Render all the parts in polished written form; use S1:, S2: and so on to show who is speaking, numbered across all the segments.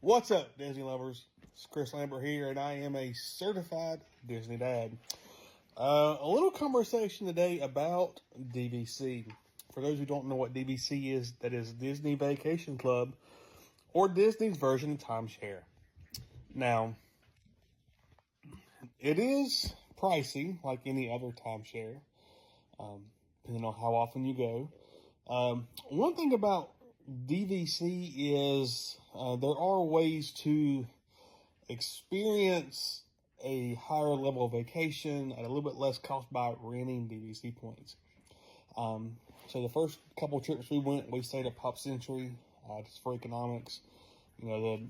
S1: What's up, Disney lovers? It's Chris Lambert here, and I am a certified Disney dad. A little conversation today about DVC. For those who don't know what DVC is, that is Disney Vacation Club, or Disney's version of timeshare. Now, it is pricey, like any other timeshare, depending on how often you go. One thing about DVC is there are ways to experience a higher level of vacation at a little bit less cost by renting DVC points. So the first couple trips we went, we stayed at Pop Century, just for economics. You know,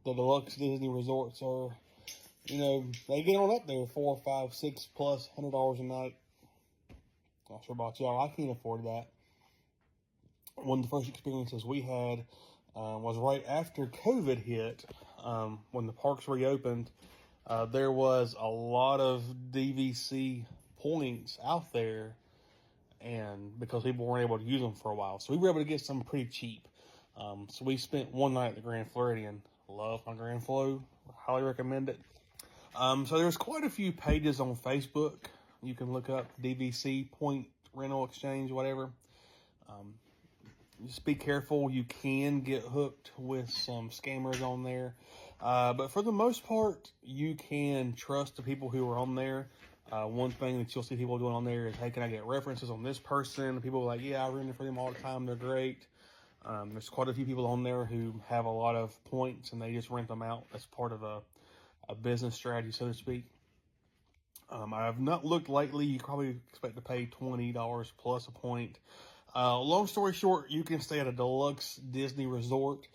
S1: the deluxe Disney resorts are, you know, they get on up there, $4, $5, $6 plus $100 a night. Not sure about y'all, I can't afford that. One of the first experiences we had was right after COVID hit, when the parks reopened. There was a lot of DVC points out there, and because people weren't able to use them for a while, so we were able to get some pretty cheap. So we spent one night at the Grand Floridian. Love my Grand Flo, highly recommend it. So there's quite a few pages on Facebook. You can look up DVC point rental exchange, whatever. Just be careful. You can get hooked with some scammers on there. But for the most part, you can trust the people who are on there. One thing that you'll see people doing on there is, hey, can I get references on this person? People are like, yeah, I rent it for them all the time. They're great. There's quite a few people on there who have a lot of points and they just rent them out as part of a business strategy, so to speak. I have not looked lately. You probably expect to pay $20 plus a point. Long story short, you can stay at a deluxe Disney resort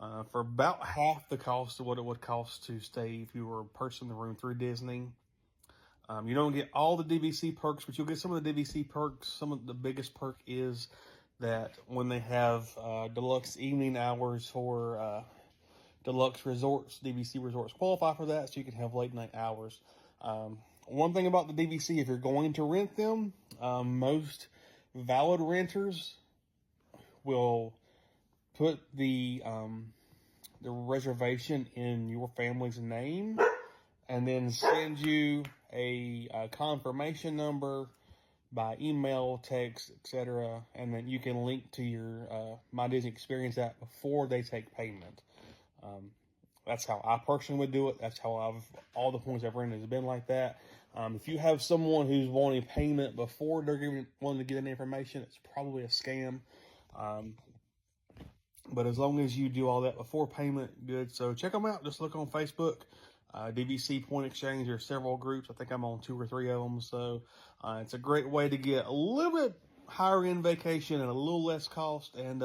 S1: for about half the cost of what it would cost to stay if you were purchasing the room through Disney. You don't get all the DVC perks, but you'll get some of the DVC perks. Some of the biggest perk is that when they have deluxe evening hours for deluxe resorts, DVC resorts qualify for that, so you can have late night hours. One thing about the DVC, if you're going to rent them, most valid renters will put the reservation in your family's name and then send you a confirmation number by email, text, etc. And then you can link to your My Disney Experience app before they take payment. That's how I personally would do it. That's how all the points I've rented has been like that. If you have someone who's wanting payment before they're wanting to get any information, it's probably a scam. But as long as you do all that before payment, good. So check them out. Just look on Facebook, DVC Point Exchange. There's several groups. I think I'm on 2 or 3 of them. So it's a great way to get a little bit higher end vacation and a little less cost. And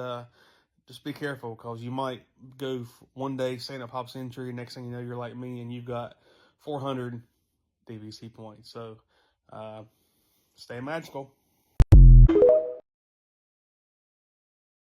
S1: just be careful, because you might go one day staying at Pop Century. Next thing you know, you're like me and you've got 400 DVC points. So stay magical.